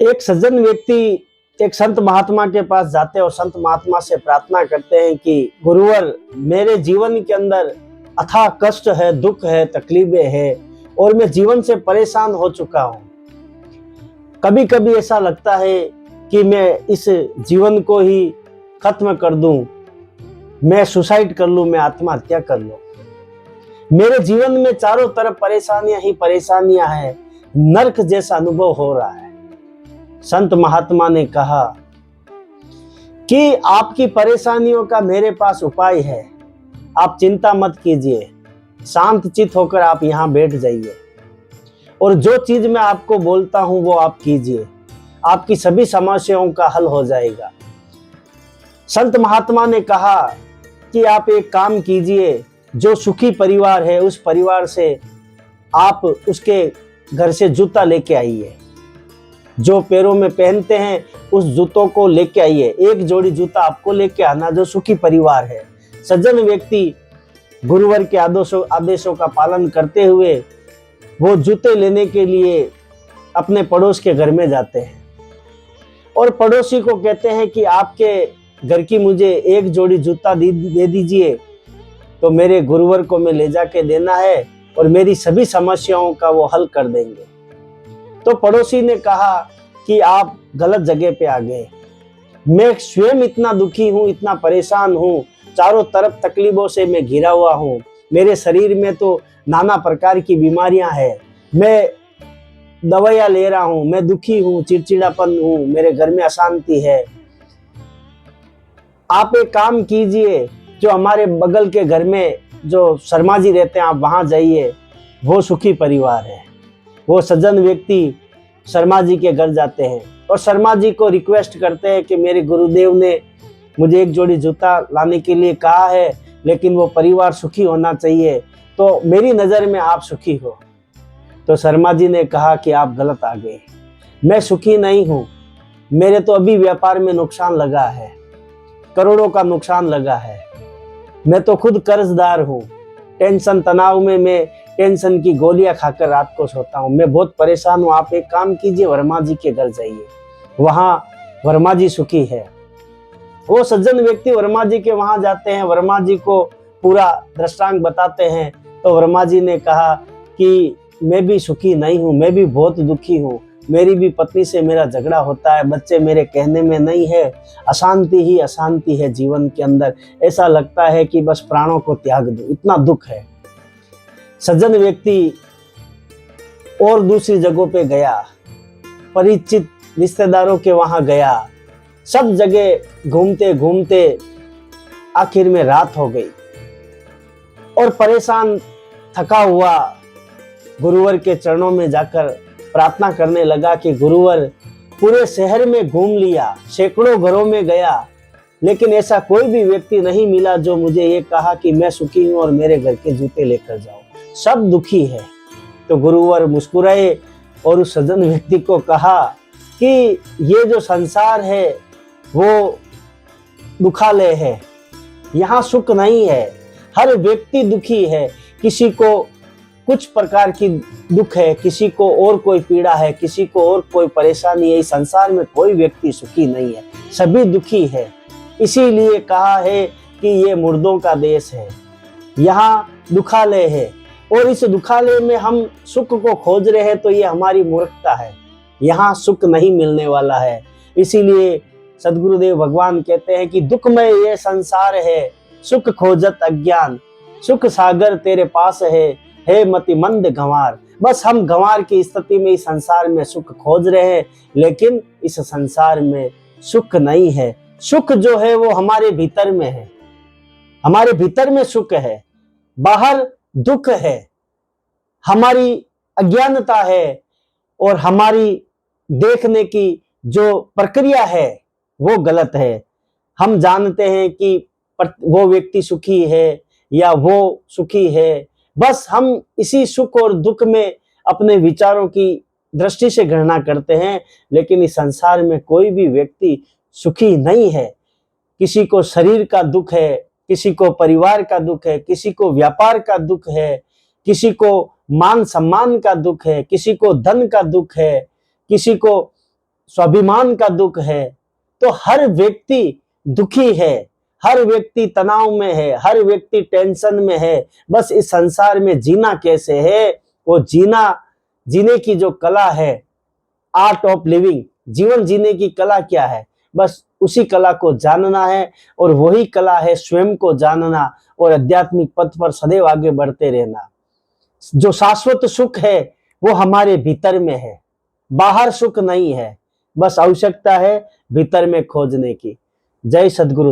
एक सज्जन व्यक्ति एक संत महात्मा के पास जाते हैं और संत महात्मा से प्रार्थना करते हैं कि गुरुवर, मेरे जीवन के अंदर अथाह कष्ट है, दुख है, तकलीफें है और मैं जीवन से परेशान हो चुका हूँ। कभी कभी ऐसा लगता है कि मैं इस जीवन को ही खत्म कर दूं, मैं सुसाइड कर लूं, मैं आत्महत्या कर लूं। मेरे जीवन में चारों तरफ परेशानियां ही परेशानियां हैं, नरक जैसा अनुभव हो रहा है। संत महात्मा ने कहा कि आपकी परेशानियों का मेरे पास उपाय है, आप चिंता मत कीजिए, शांत चित्त होकर आप यहाँ बैठ जाइए और जो चीज मैं आपको बोलता हूं वो आप कीजिए, आपकी सभी समस्याओं का हल हो जाएगा। संत महात्मा ने कहा कि आप एक काम कीजिए, जो सुखी परिवार है उस परिवार से आप उसके घर से जूता लेके आइए, जो पैरों में पहनते हैं उस जूतों को लेके आइए, एक जोड़ी जूता आपको लेके आना जो सुखी परिवार है। सज्जन व्यक्ति गुरुवर के आदेशों का पालन करते हुए वो जूते लेने के लिए अपने पड़ोस के घर में जाते हैं और पड़ोसी को कहते हैं कि आपके घर की मुझे एक जोड़ी जूता दे दीजिए, तो मेरे गुरुवर को मैं ले जाके देना है और मेरी सभी समस्याओं का वो हल कर देंगे। तो पड़ोसी ने कहा कि आप गलत जगह पे आ गए, मैं स्वयं इतना दुखी हूँ, इतना परेशान हूँ, चारों तरफ तकलीफों से मैं घिरा हुआ हूँ, मेरे शरीर में तो नाना प्रकार की बीमारियां हैं, मैं दवाइयां ले रहा हूँ, मैं दुखी हूँ, चिड़चिड़ापन हूँ, मेरे घर में अशांति है। आप एक काम कीजिए, जो हमारे बगल के घर में जो शर्मा जी रहते हैं आप वहां जाइए, वो सुखी परिवार है। वो सज्जन व्यक्ति शर्मा जी के घर जाते हैं और शर्मा जी को रिक्वेस्ट करते हैं कि मेरे गुरुदेव ने मुझे एक जोड़ी जूता लाने के लिए कहा है, लेकिन वो परिवार सुखी होना चाहिए, तो मेरी नज़र में आप सुखी हो। तो शर्मा जी ने कहा कि आप गलत आ गए, मैं सुखी नहीं हूँ, मेरे तो अभी व्यापार में नुकसान लगा है, करोड़ों का नुकसान लगा है, मैं तो खुद कर्जदार हूँ, टेंशन तनाव में मैं टेंशन की गोलियां खाकर रात को सोता हूँ, मैं बहुत परेशान हूँ। आप एक काम कीजिए, वर्मा जी के घर जाइए, वहाँ वर्मा जी सुखी है। वो सज्जन व्यक्ति वर्मा जी के वहां जाते हैं, वर्मा जी को पूरा दृष्टांत बताते हैं। तो वर्मा जी ने कहा कि मैं भी सुखी नहीं हूँ, मैं भी बहुत दुखी हूँ, मेरी भी पत्नी से मेरा झगड़ा होता है, बच्चे मेरे कहने में नहीं है, अशांति ही अशांति है जीवन के अंदर, ऐसा लगता है कि बस प्राणों को त्याग दूं, इतना दुख है। सज्जन व्यक्ति और दूसरी जगहों पे गया, परिचित रिश्तेदारों के वहां गया, सब जगह घूमते घूमते आखिर में रात हो गई और परेशान थका हुआ गुरुवर के चरणों में जाकर प्रार्थना करने लगा कि गुरुवर, पूरे शहर में घूम लिया, सैकड़ों घरों में गया, लेकिन ऐसा कोई भी व्यक्ति नहीं मिला जो मुझे ये कहा कि मैं सुखी हूं और मेरे घर के जूते लेकर जाओ, सब दुखी है। तो गुरुवर मुस्कुराए और उस सज्जन व्यक्ति को कहा कि ये जो संसार है वो दुखालय है, यहाँ सुख नहीं है, हर व्यक्ति दुखी है, किसी को कुछ प्रकार की दुख है, किसी को और कोई पीड़ा है, किसी को और कोई परेशानी है, इस संसार में कोई व्यक्ति सुखी नहीं है, सभी दुखी है। इसीलिए कहा है कि ये मुर्दों का देश है, यहाँ दुखालय है और इस दुखालय में हम सुख को खोज रहे हैं, तो ये हमारी मूर्खता है, यहाँ सुख नहीं मिलने वाला है। इसीलिए सदगुरुदेव भगवान कहते हैं कि दुखमय ये संसार है, सुख खोजत अज्ञान, सुख सागर तेरे पास है मति मंद गंवार। बस हम गंवार की स्थिति में इस संसार में सुख खोज रहे हैं, लेकिन इस संसार में सुख नहीं है। सुख जो है वो हमारे भीतर में है, हमारे भीतर में सुख है, बाहर दुख है, हमारी अज्ञानता है और हमारी देखने की जो प्रक्रिया है वो गलत है। हम जानते हैं कि वो व्यक्ति सुखी है या वो सुखी है, बस हम इसी सुख और दुख में अपने विचारों की दृष्टि से गणना करते हैं, लेकिन इस संसार में कोई भी व्यक्ति सुखी नहीं है। किसी को शरीर का दुख है, किसी को परिवार का दुख है, किसी को व्यापार का दुख है, किसी को मान सम्मान का दुख है, किसी को धन का दुख है, किसी को स्वाभिमान का दुख है, तो हर व्यक्ति दुखी है, हर व्यक्ति तनाव में है, हर व्यक्ति टेंशन में है। बस इस संसार में जीना कैसे है, वो जीने की जो कला है, आर्ट ऑफ लिविंग, जीवन जीने की कला क्या है, बस उसी कला को जानना है। और वही कला है स्वयं को जानना और आध्यात्मिक पथ पर सदैव आगे बढ़ते रहना। जो शाश्वत सुख है वो हमारे भीतर में है, बाहर सुख नहीं है। बस आवश्यकता है भीतर में खोजने की। जय सद्गुरु।